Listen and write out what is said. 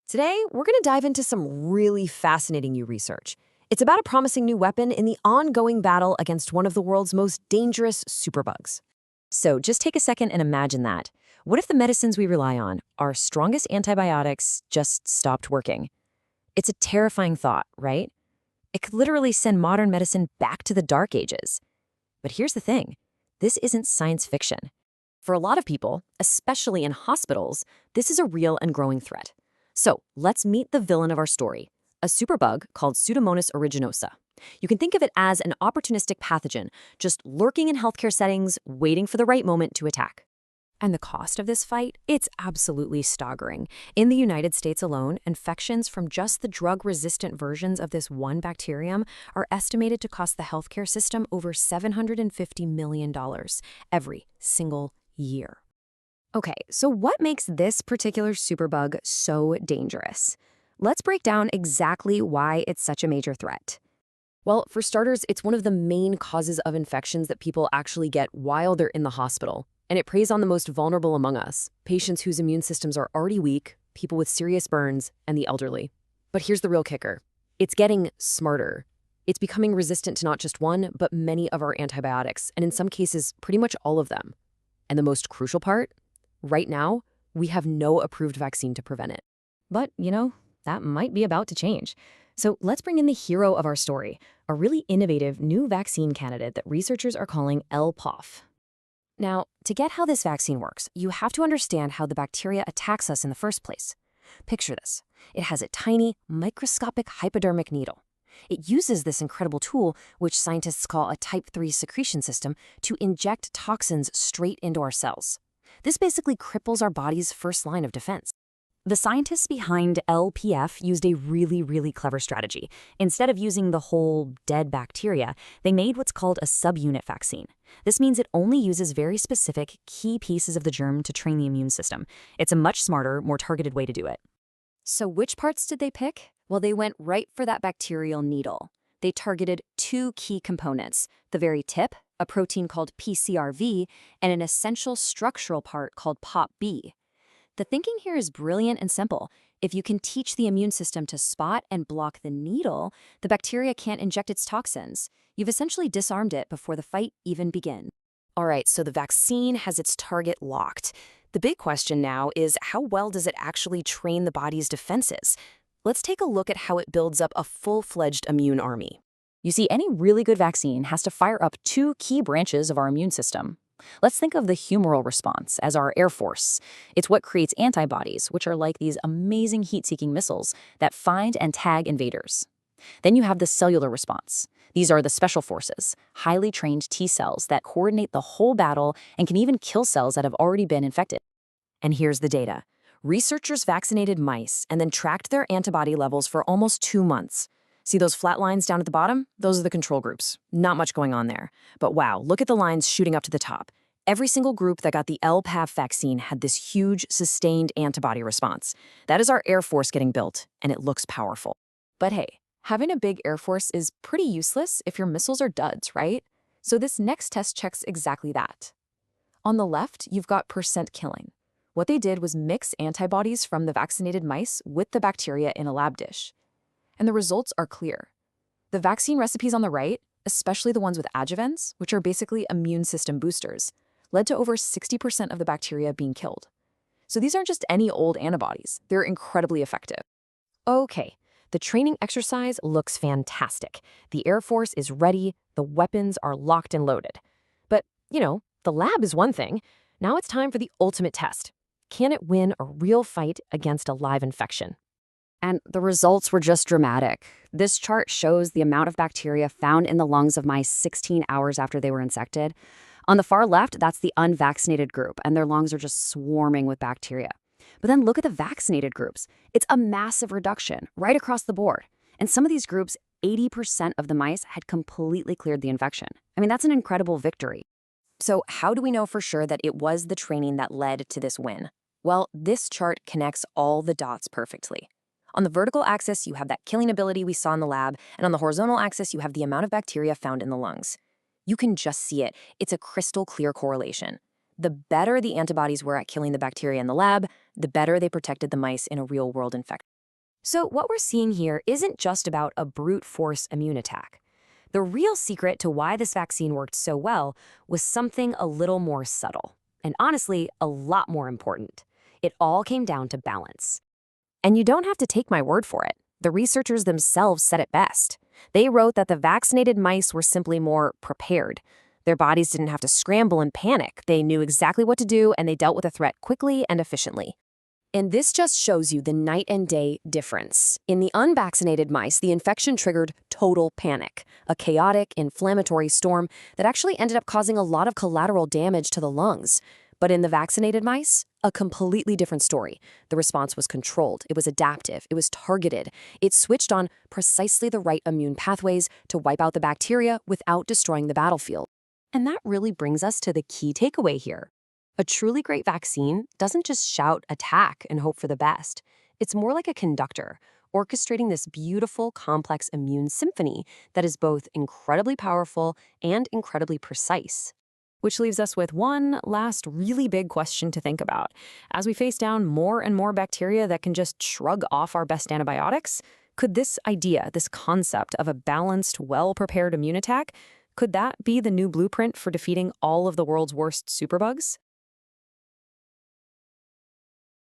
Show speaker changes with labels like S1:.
S1: Today, we're going to dive into some really fascinating new research. It's about a promising new weapon in the ongoing battle against one of the world's most dangerous superbugs. So just take a second and imagine that. What if the medicines we rely on, our strongest antibiotics, just stopped working? It's a terrifying thought, right? It could literally send modern medicine back to the dark ages. But here's the thing. This isn't science fiction. For a lot of people, especially in hospitals, this is a real and growing threat. So let's meet the villain of our story, a superbug called Pseudomonas aeruginosa. You can think of it as an opportunistic pathogen, just lurking in healthcare settings, waiting for the right moment to attack. And the cost of this fight? It's absolutely staggering. In the United States alone, infections from just the drug-resistant versions of this one bacterium are estimated to cost the healthcare system over $750 million every single year. Okay, so what makes this particular superbug so dangerous? Let's break down exactly why it's such a major threat. Well, for starters, it's one of the main causes of infections that people actually get while they're in the hospital. And it preys on the most vulnerable among us, patients whose immune systems are already weak, people with serious burns, and the elderly. But here's the real kicker. It's getting smarter. It's becoming resistant to not just one, but many of our antibiotics, and in some cases, pretty much all of them. And the most crucial part? Right now, we have no approved vaccine to prevent it. But, that might be about to change. So let's bring in the hero of our story, a really innovative new vaccine candidate that researchers are calling L-PaF. Now, to get how this vaccine works, you have to understand how the bacteria attacks us in the first place. Picture this. It has a tiny, microscopic hypodermic needle. It uses this incredible tool, which scientists call a type 3 secretion system, to inject toxins straight into our cells. This basically cripples our body's first line of defense. The scientists behind L-PaF used a really clever strategy. Instead of using the whole dead bacteria, they made what's called a subunit vaccine. This means it only uses very specific, key pieces of the germ to train the immune system. It's a much smarter, more targeted way to do it. So which parts did they pick? Well, they went right for that bacterial needle. They targeted two key components, the very tip, a protein called PCRV, and an essential structural part called POP-B. The thinking here is brilliant and simple. If you can teach the immune system to spot and block the needle, the bacteria can't inject its toxins. You've essentially disarmed it before the fight even begins. All right, so the vaccine has its target locked. The big question now is, how well does it actually train the body's defenses? Let's take a look at how it builds up a full-fledged immune army. You see, any really good vaccine has to fire up two key branches of our immune system. Let's think of the humoral response as our Air Force. It's what creates antibodies, which are like these amazing heat-seeking missiles that find and tag invaders. Then you have the cellular response. These are the special forces, highly trained T cells that coordinate the whole battle and can even kill cells that have already been infected. And here's the data. Researchers vaccinated mice and then tracked their antibody levels for almost 2 months. See those flat lines down at the bottom? Those are the control groups. Not much going on there. But wow, look at the lines shooting up to the top. Every single group that got the L-PaF vaccine had this huge, sustained antibody response. That is our Air Force getting built, and it looks powerful. But hey, having a big Air Force is pretty useless if your missiles are duds, right? So this next test checks exactly that. On the left, you've got percent killing. What they did was mix antibodies from the vaccinated mice with the bacteria in a lab dish. And the results are clear. The vaccine recipes on the right, especially the ones with adjuvants, which are basically immune system boosters, led to over 60% of the bacteria being killed. So these aren't just any old antibodies. They're incredibly effective. Okay, the training exercise looks fantastic. The Air Force is ready. The weapons are locked and loaded. But, the lab is one thing. Now it's time for the ultimate test. Can it win a real fight against a live infection? And the results were just dramatic. This chart shows the amount of bacteria found in the lungs of mice 16 hours after they were infected. On the far left, that's the unvaccinated group, and their lungs are just swarming with bacteria. But then look at the vaccinated groups. It's a massive reduction right across the board. And some of these groups, 80% of the mice had completely cleared the infection. I mean, that's an incredible victory. So how do we know for sure that it was the training that led to this win? Well, this chart connects all the dots perfectly. On the vertical axis, you have that killing ability we saw in the lab, and on the horizontal axis, you have the amount of bacteria found in the lungs. You can just see it. It's a crystal clear correlation. The better the antibodies were at killing the bacteria in the lab, the better they protected the mice in a real-world infection.
S2: So what we're seeing here isn't just about a brute force immune attack. The real secret to why this vaccine worked so well was something a little more subtle, and honestly, a lot more important. It all came down to balance.
S1: And you don't have to take my word for it. The researchers themselves said it best. They wrote that the vaccinated mice were simply more prepared. Their bodies didn't have to scramble and panic. They knew exactly what to do, and they dealt with the threat quickly and efficiently. And this just shows you the night and day difference. In the unvaccinated mice, the infection triggered total panic, a chaotic, inflammatory storm that actually ended up causing a lot of collateral damage to the lungs. But in the vaccinated mice, a completely different story. The response was controlled, it was adaptive, it was targeted. It switched on precisely the right immune pathways to wipe out the bacteria without destroying the battlefield. And that really brings us to the key takeaway here. A truly great vaccine doesn't just shout attack and hope for the best. It's more like a conductor, orchestrating this beautiful, complex immune symphony that is both incredibly powerful and incredibly precise. Which leaves us with one last really big question to think about. As we face down more and more bacteria that can just shrug off our best antibiotics, could this idea, this concept of a balanced, well-prepared immune attack, could that be the new blueprint for defeating all of the world's worst superbugs?